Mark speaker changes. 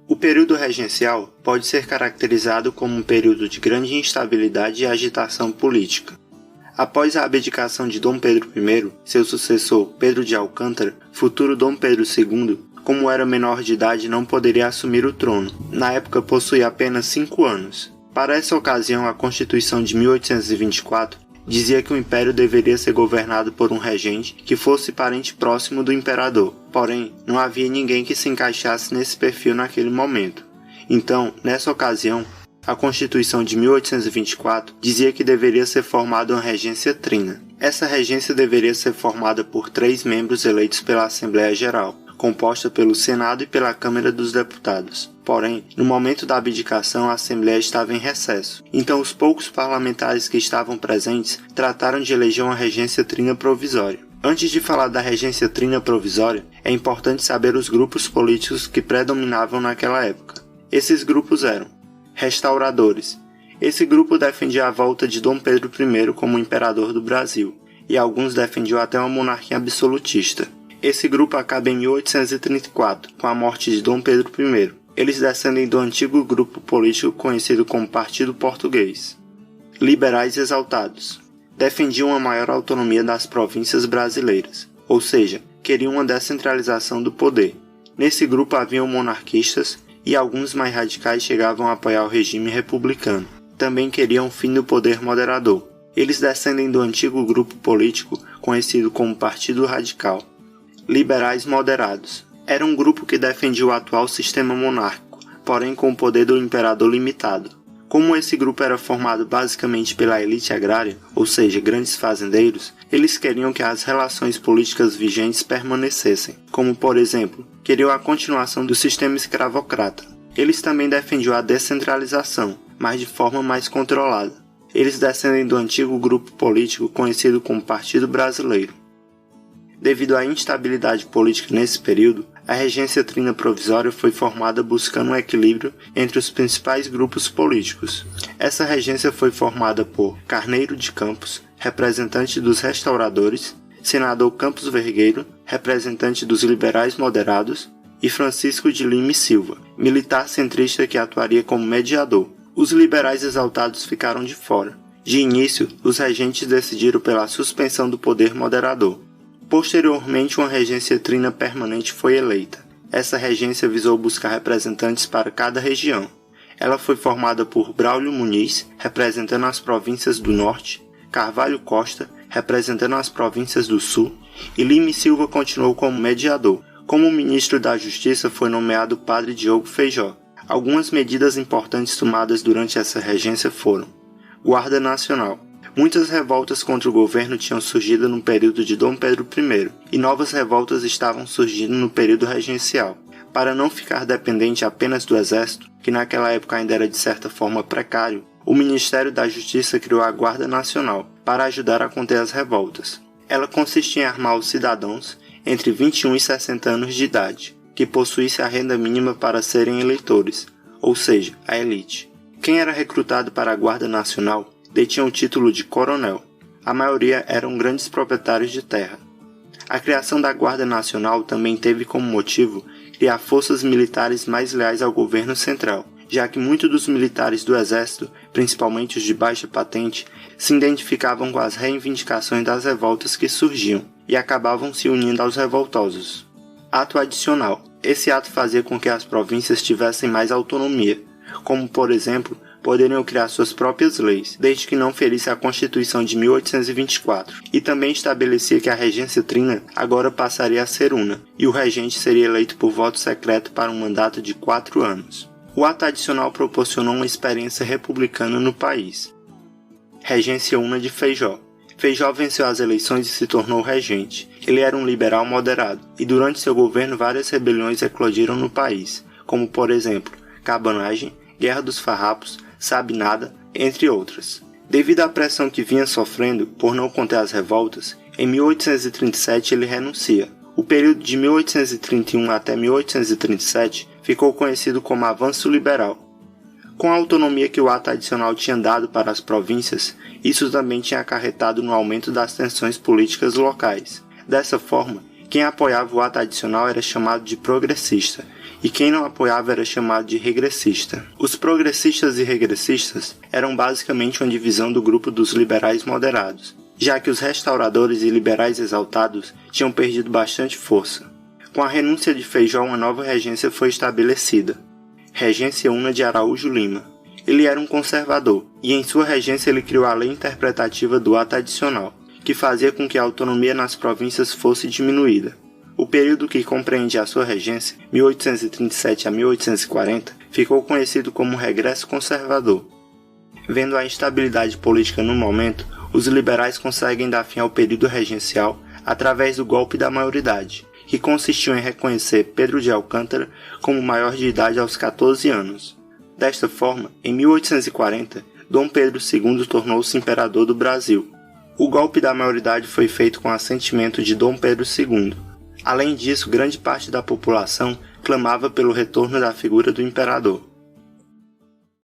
Speaker 1: O período regencial pode ser caracterizado como um período de grande instabilidade e agitação política. Após a abdicação de Dom Pedro I, seu sucessor Pedro de Alcântara, futuro Dom Pedro II, como era menor de idade, não poderia assumir o trono. Na época possuía apenas 5 anos. Para essa ocasião, a Constituição de 1824 dizia que o império deveria ser governado por um regente que fosse parente próximo do imperador. Porém, não havia ninguém que se encaixasse nesse perfil naquele momento. Então, nessa ocasião, a Constituição de 1824 dizia que deveria ser formada uma regência trina. Essa regência deveria ser formada por 3 membros eleitos pela Assembleia Geral, composta pelo Senado e pela Câmara dos Deputados. Porém, no momento da abdicação, a Assembleia estava em recesso. Então, os poucos parlamentares que estavam presentes trataram de eleger uma regência trina provisória. Antes de falar da regência trina provisória, é importante saber os grupos políticos que predominavam naquela época. Esses grupos eram restauradores. Esse grupo defendia a volta de Dom Pedro I como imperador do Brasil, e alguns defendiam até uma monarquia absolutista. Esse grupo acaba em 1834, com a morte de Dom Pedro I. Eles descendem do antigo grupo político conhecido como Partido Português. Liberais exaltados. Defendiam uma maior autonomia das províncias brasileiras, ou seja, queriam uma descentralização do poder. Nesse grupo haviam monarquistas e alguns mais radicais chegavam a apoiar o regime republicano. Também queriam o fim do poder moderador. Eles descendem do antigo grupo político conhecido como Partido Radical. Liberais moderados. Era um grupo que defendia o atual sistema monárquico, porém com o poder do imperador limitado. Como esse grupo era formado basicamente pela elite agrária, ou seja, grandes fazendeiros, eles queriam que as relações políticas vigentes permanecessem, como por exemplo, queriam a continuação do sistema escravocrata. Eles também defendiam a descentralização, mas de forma mais controlada. Eles descendem do antigo grupo político conhecido como Partido Brasileiro. Devido à instabilidade política nesse período, a regência trina provisória foi formada buscando um equilíbrio entre os principais grupos políticos. Essa regência foi formada por Carneiro de Campos, representante dos restauradores, senador Campos Vergueiro, representante dos liberais moderados, e Francisco de Lima e Silva, militar centrista que atuaria como mediador. Os liberais exaltados ficaram de fora. De início, os regentes decidiram pela suspensão do poder moderador. Posteriormente, uma regência trina permanente foi eleita. Essa regência visou buscar representantes para cada região. Ela foi formada por Braulio Muniz, representando as províncias do Norte, Carvalho Costa, representando as províncias do Sul, e Lima e Silva continuou como mediador. Como ministro da Justiça foi nomeado o padre Diogo Feijó. Algumas medidas importantes tomadas durante essa regência foram: Guarda Nacional. Muitas revoltas contra o governo tinham surgido no período de Dom Pedro I, e novas revoltas estavam surgindo no período regencial. Para não ficar dependente apenas do exército, que naquela época ainda era de certa forma precário, o Ministério da Justiça criou a Guarda Nacional para ajudar a conter as revoltas. Ela consistia em armar os cidadãos entre 21 e 60 anos de idade, que possuísse a renda mínima para serem eleitores, ou seja, a elite. Quem era recrutado para a Guarda Nacional detinham o título de coronel. A maioria eram grandes proprietários de terra. A criação da Guarda Nacional também teve como motivo criar forças militares mais leais ao governo central, já que muitos dos militares do exército, principalmente os de baixa patente, se identificavam com as reivindicações das revoltas que surgiam e acabavam se unindo aos revoltosos. Ato adicional. Esse ato fazia com que as províncias tivessem mais autonomia, como por exemplo, poderiam criar suas próprias leis, desde que não ferisse a Constituição de 1824, e também estabelecia que a regência trina agora passaria a ser una, e o regente seria eleito por voto secreto para um mandato de 4 anos. O ato adicional proporcionou uma experiência republicana no país. Regência una de Feijó. Feijó venceu as eleições e se tornou regente. Ele era um liberal moderado, e durante seu governo várias rebeliões eclodiram no país, como por exemplo, Cabanagem, Guerra dos Farrapos, Sabinada, entre outras. Devido à pressão que vinha sofrendo por não conter as revoltas, em 1837 ele renuncia. O período de 1831 até 1837 ficou conhecido como Avanço Liberal. Com a autonomia que o ato adicional tinha dado para as províncias, isso também tinha acarretado no aumento das tensões políticas locais. Dessa forma, Quem apoiava o ato adicional era chamado de progressista, e quem não apoiava era chamado de regressista. Os progressistas e regressistas eram basicamente uma divisão do grupo dos liberais moderados, já que os restauradores e liberais exaltados tinham perdido bastante força. Com a renúncia de Feijó, uma nova regência foi estabelecida, Regência Una de Araújo Lima. Ele era um conservador, e em sua regência ele criou a lei interpretativa do ato adicional, que fazia com que a autonomia nas províncias fosse diminuída. O período que compreende a sua regência, 1837 a 1840, ficou conhecido como Regresso Conservador. Vendo a instabilidade política no momento, os liberais conseguem dar fim ao período regencial através do golpe da maioridade, que consistiu em reconhecer Pedro de Alcântara como maior de idade aos 14 anos. Desta forma, em 1840, Dom Pedro II tornou-se imperador do Brasil. O golpe da maioridade foi feito com assentimento de Dom Pedro II. Além disso, grande parte da população clamava pelo retorno da figura do imperador.